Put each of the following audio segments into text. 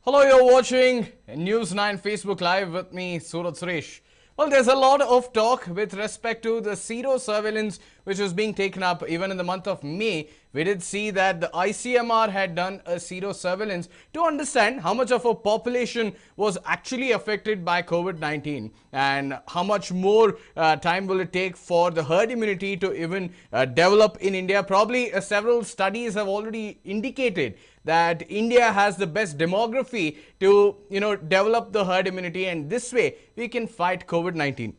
Hello, you're watching News 9 Facebook Live with me, Suresh. Well, there's a lot of talk with respect to the Sero surveillance which was being taken up even in the month of May. We did see that the ICMR had done a Sero surveillance to understand how much of a population was actually affected by COVID-19 and how much more time will it take for the herd immunity to even develop in India. Probably several studies have already indicated that India has the best demography to develop the herd immunity, and this way we can fight COVID-19.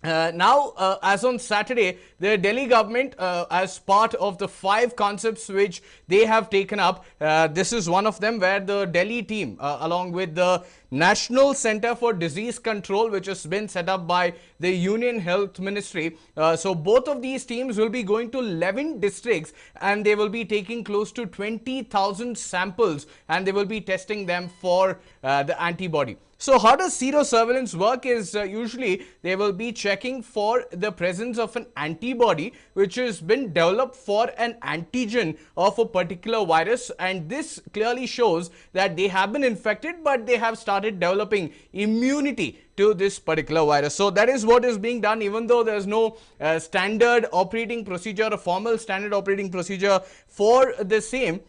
Now, as on Saturday, the Delhi government, as part of the 5 concepts which they have taken up, this is one of them, where the Delhi team, along with the National Center for Disease Control, which has been set up by the Union Health Ministry. So both of these teams will be going to 11 districts and they will be taking close to 20,000 samples and they will be testing them for the antibody. So how does Sero surveillance work is usually they will be checking for the presence of an antibody which has been developed for an antigen of a particular virus, and this clearly shows that they have been infected but they have started developing immunity to this particular virus. So that is what is being done, even though there is no standard operating procedure, a formal standard operating procedure for the same.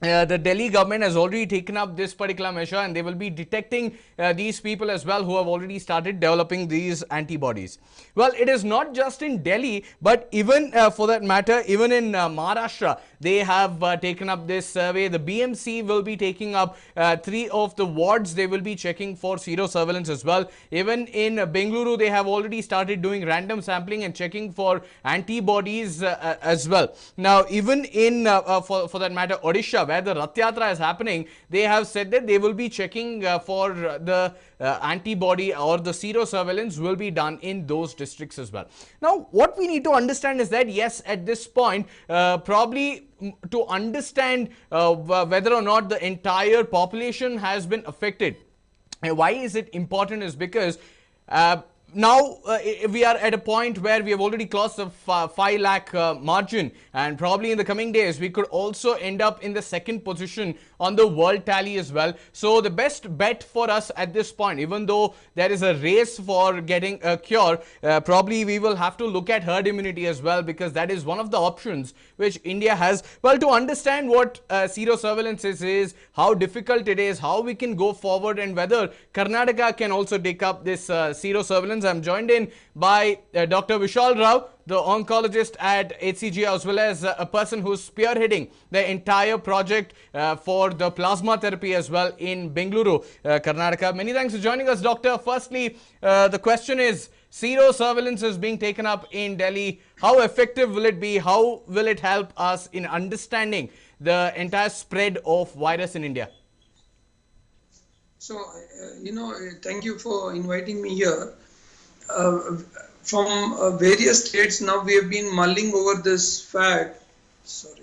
The Delhi government has already taken up this particular measure and they will be detecting these people as well who have already started developing these antibodies. Well, it is not just in Delhi, but even for that matter, even in Maharashtra, they have taken up this survey. The BMC will be taking up 3 of the wards. They will be checking for Sero surveillance as well. Even in Bengaluru, they have already started doing random sampling and checking for antibodies as well. Now, even in, for that matter, Odisha, where the Rath Yatra is happening, they have said that they will be checking for the antibody or the Sero surveillance will be done in those districts as well. Now, what we need to understand is that, yes, at this point, probably to understand whether or not the entire population has been affected. Why is it important is because now we are at a point where we have already crossed the 5 lakh margin, and probably in the coming days we could also end up in the 2nd position on the world tally as well. So the best bet for us at this point, even though there is a race for getting a cure, probably we will have to look at herd immunity as well, because that is one of the options which India has. Well, to understand what Sero surveillance is, how difficult it is, how we can go forward, and whether Karnataka can also take up this Sero surveillance, I'm joined in by Dr. Vishal Rao, the oncologist at HCG, as well as a person who's spearheading the entire project for the plasma therapy as well in Bengaluru, Karnataka. Many thanks for joining us, Doctor. Firstly, the question is, Sero surveillance is being taken up in Delhi. How effective will it be? How will it help us in understanding the entire spread of virus in India? So, thank you for inviting me here. From various states, now we have been mulling over this fact. Sorry.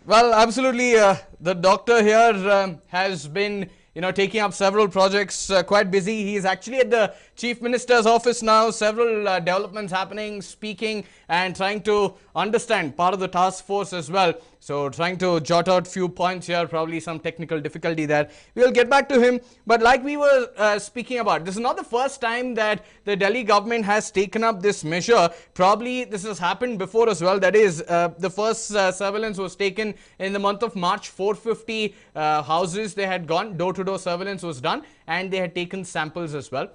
Well, absolutely. The doctor here has been taking up several projects, quite busy. He is actually at the Chief Minister's office now, several developments happening, speaking and trying to understand, part of the task force as well. So trying to jot out few points here, probably some technical difficulty there. We'll get back to him. But like we were speaking about, this is not the first time that the Delhi government has taken up this measure. Probably this has happened before as well. That is, the first surveillance was taken in the month of March. 450 houses they had gone, door-to-door surveillance was done, and they had taken samples as well.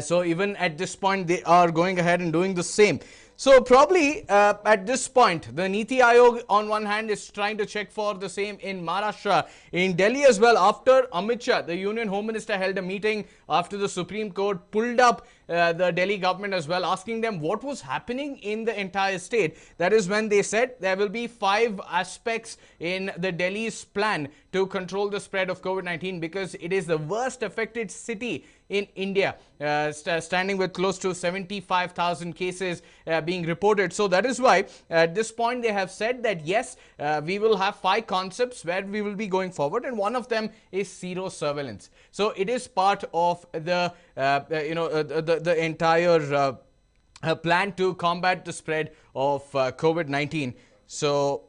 So even at this point, they are going ahead and doing the same. So probably at this point, the Niti Aayog on one hand is trying to check for the same in Maharashtra, in Delhi as well. After Amit Shah, the Union Home Minister, held a meeting after the Supreme Court pulled up the Delhi government as well, asking them what was happening in the entire state. That is when they said there will be 5 aspects in the Delhi's plan to control the spread of COVID-19, because it is the worst affected city in India, standing with close to 75,000 cases being reported. So that is why at this point they have said that yes, we will have 5 concepts where we will be going forward, and one of them is zero surveillance. So it is part of the the entire plan to combat the spread of COVID-19. So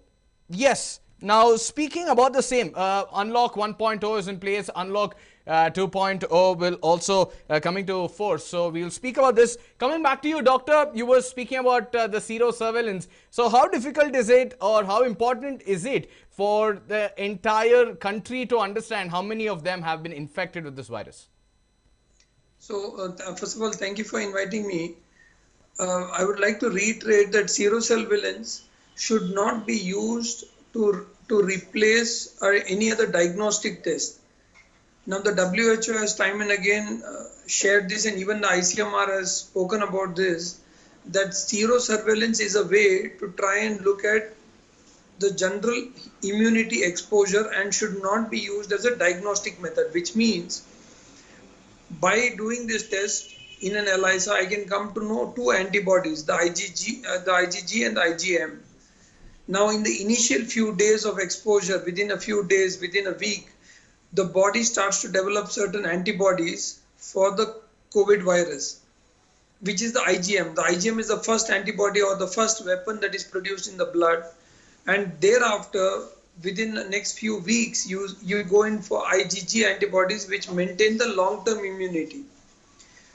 yes. Now, speaking about the same, Unlock 1.0 is in place. Unlock 2.0 will also coming to force. So we'll speak about this. Coming back to you, Doctor, you were speaking about the zero surveillance. So how difficult is it, or how important is it for the entire country to understand how many of them have been infected with this virus? So, first of all, thank you for inviting me. I would like to reiterate that zero surveillance should not be used to replace any other diagnostic test. Now, the WHO has time and again shared this, and even the ICMR has spoken about this, that zero surveillance is a way to try and look at the general immunity exposure and should not be used as a diagnostic method, which means by doing this test in an ELISA, I can come to know 2 antibodies, the IgG and the IgM. Now, in the initial few days of exposure, within a few days, within a week, the body starts to develop certain antibodies for the COVID virus, which is the IgM. The IgM is the first antibody or the first weapon that is produced in the blood. And thereafter, within the next few weeks, you go in for IgG antibodies, which maintain the long-term immunity.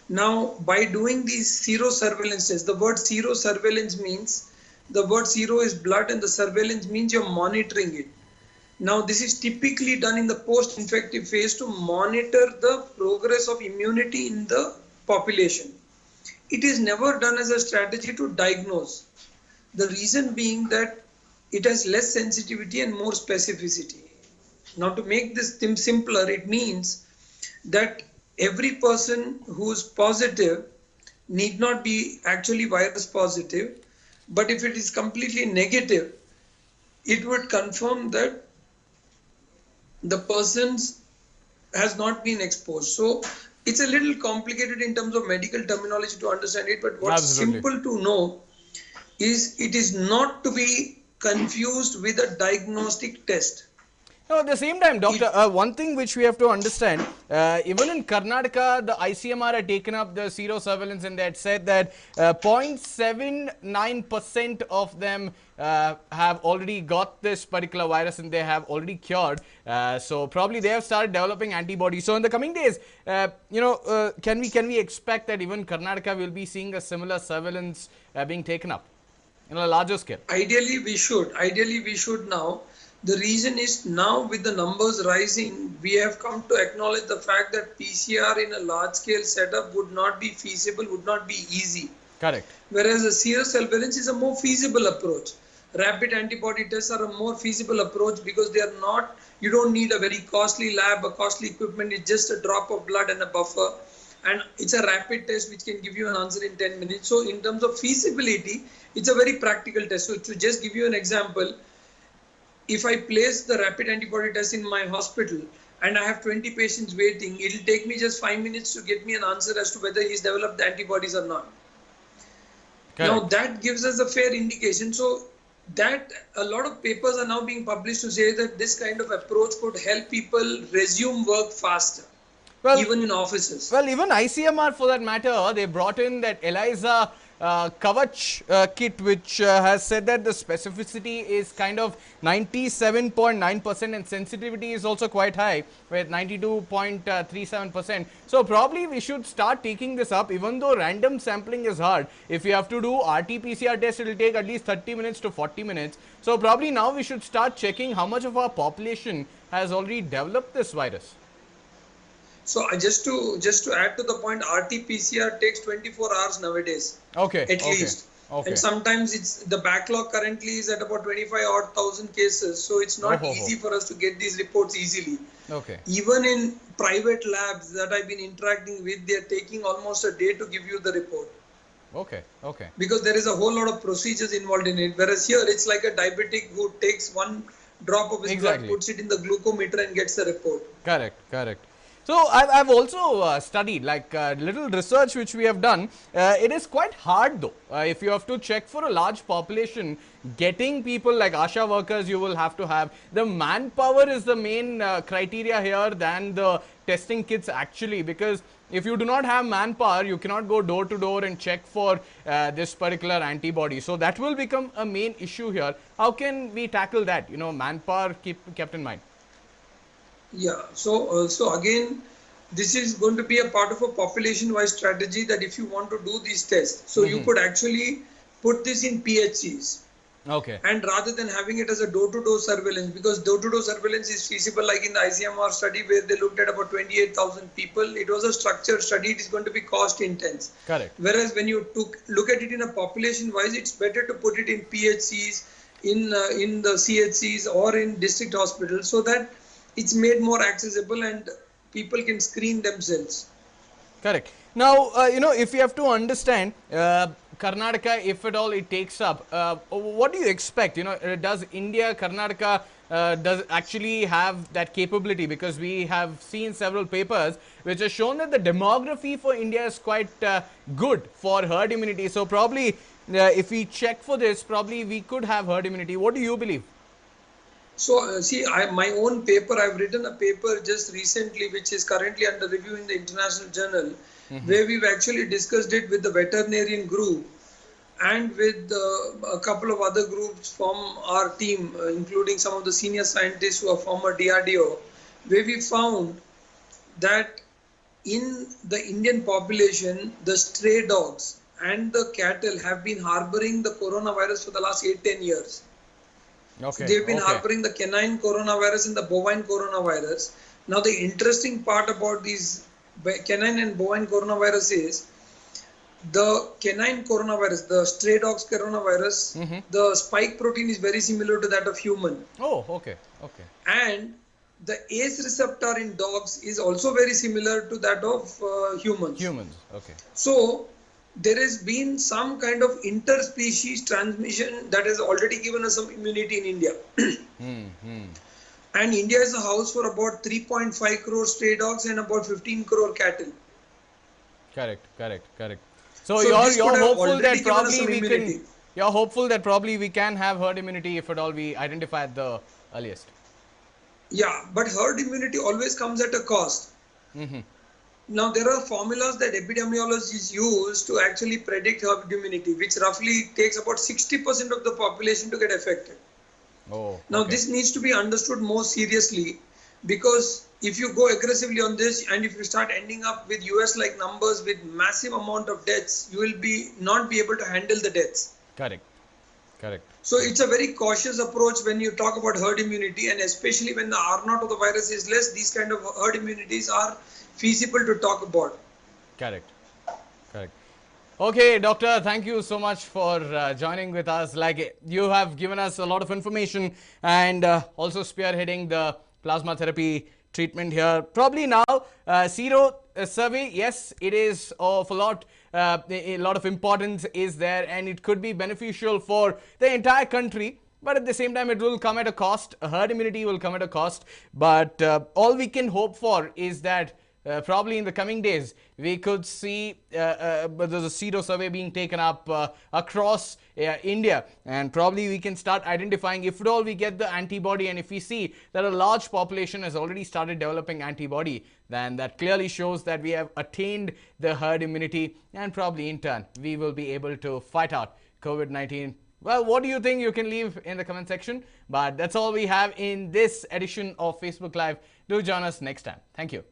Now, by doing these zero surveillance tests, the word zero surveillance means the word zero is blood and the surveillance means you're monitoring it. Now, this is typically done in the post-infective phase to monitor the progress of immunity in the population. It is never done as a strategy to diagnose. The reason being that it has less sensitivity and more specificity. Now, to make this thing simpler, it means that every person who's positive need not be actually virus positive, but if it is completely negative, it would confirm that the person has not been exposed. So it's a little complicated in terms of medical terminology to understand it, but what's simple to know is it is not to be confused with a diagnostic test. Now, at the same time, Doctor, one thing which we have to understand, even in Karnataka, the ICMR had taken up the zero surveillance, and they had said that 0.79% of them have already got this particular virus and they have already cured. So probably they have started developing antibodies. So in the coming days, can we expect that even Karnataka will be seeing a similar surveillance being taken up in a larger scale? Ideally, we should. Ideally, we should now. The reason is now with the numbers rising, we have come to acknowledge the fact that PCR in a large scale setup would not be feasible, would not be easy. Correct. Whereas the zero surveillance is a more feasible approach. Rapid antibody tests are a more feasible approach because they are not, you don't need a very costly lab, a costly equipment. It's just a drop of blood and a buffer. And it's a rapid test which can give you an answer in 10 minutes. So in terms of feasibility, it's a very practical test. So to just give you an example, if I place the rapid antibody test in my hospital and I have 20 patients waiting, it will take me just 5 minutes to get me an answer as to whether he's developed the antibodies or not. Correct. Now that gives us a fair indication. So that a lot of papers are now being published to say that this kind of approach could help people resume work faster. Well, even in offices. Well, even ICMR for that matter, they brought in that ELISA Kavach kit, which has said that the specificity is kind of 97.9% and sensitivity is also quite high with 92.37%. So probably we should start taking this up, even though random sampling is hard. If you have to do RT-PCR test, it will take at least 30 minutes to 40 minutes. So probably now we should start checking how much of our population has already developed this virus. So just to add to the point, RT-PCR takes 24 hours nowadays. Okay. At least. Okay. And sometimes it's the backlog currently is at about 25,000 cases. So it's not easy for us to get these reports easily. Okay. Even in private labs that I've been interacting with, they're taking almost a day to give you the report. Okay. Because there is a whole lot of procedures involved in it. Whereas here it's like a diabetic who takes one drop of his blood, puts it in the glucometer and gets the report. Correct. So I've also studied like little research which we have done. It is quite hard though. If you have to check for a large population, getting people like ASHA workers, you will have to have. The manpower is the main criteria here than the testing kits actually, because if you do not have manpower, you cannot go door to door and check for this particular antibody. So that will become a main issue here. How can we tackle that? Manpower kept in mind. Yeah, so again, this is going to be a part of a population-wise strategy that if you want to do these tests, so you could actually put this in PHCs. Okay. And rather than having it as a door-to-door surveillance, because door-to-door surveillance is feasible, like in the ICMR study where they looked at about 28,000 people, it was a structured study, it is going to be cost intense. Correct. Whereas when you look at it in a population-wise, it's better to put it in PHCs, in the CHCs or in district hospitals, so that it's made more accessible and people can screen themselves. Correct. Now, if you have to understand, Karnataka, if at all it takes up, what do you expect? Does India, Karnataka, does actually have that capability? Because we have seen several papers which have shown that the demography for India is quite good for herd immunity. So probably, if we check for this, probably we could have herd immunity. What do you believe? So, see, my own paper, I've written a paper just recently, which is currently under review in the International Journal, where we've actually discussed it with the veterinarian group and with a couple of other groups from our team, including some of the senior scientists who are former DRDO, where we found that in the Indian population, the stray dogs and the cattle have been harboring the coronavirus for the last 8-10 years. Okay. So they've been harboring the canine coronavirus and the bovine coronavirus. Now, the interesting part about these canine and bovine coronavirus is the canine coronavirus, the stray dogs coronavirus, the spike protein is very similar to that of human. Oh, okay. Okay. And the ACE receptor in dogs is also very similar to that of humans. Humans. Okay. So there has been some kind of interspecies transmission that has already given us some immunity in India. And India is a house for about 3.5 crore stray dogs and about 15 crore cattle. Correct. So you're hopeful that probably we immunity. can. You're hopeful that probably we can have herd immunity if at all we identify at the earliest. Yeah, but herd immunity always comes at a cost. Now, there are formulas that epidemiologists use to actually predict herd immunity, which roughly takes about 60% of the population to get affected. Oh, now, okay. this needs to be understood more seriously, because if you go aggressively on this and if you start ending up with US-like numbers with massive amount of deaths, you will not be able to handle the deaths. Correct. So it's a very cautious approach when you talk about herd immunity, and especially when the R0 of the virus is less, these kind of herd immunities are feasible to talk about. Correct. Okay, doctor, thank you so much for joining with us. Like, you have given us a lot of information and also spearheading the plasma therapy treatment here. Probably now, Sero-Survey, yes, it is of a lot of importance is there, and it could be beneficial for the entire country. But at the same time, it will come at a cost. Herd immunity will come at a cost. But all we can hope for is that probably in the coming days, we could see the Sero-Survey being taken up across India, and probably we can start identifying if at all we get the antibody, and if we see that a large population has already started developing antibody, then that clearly shows that we have attained the herd immunity, and probably in turn we will be able to fight out COVID-19. Well, what do you think? You can leave in the comment section. But that's all we have in this edition of Facebook Live. Do join us next time. Thank you.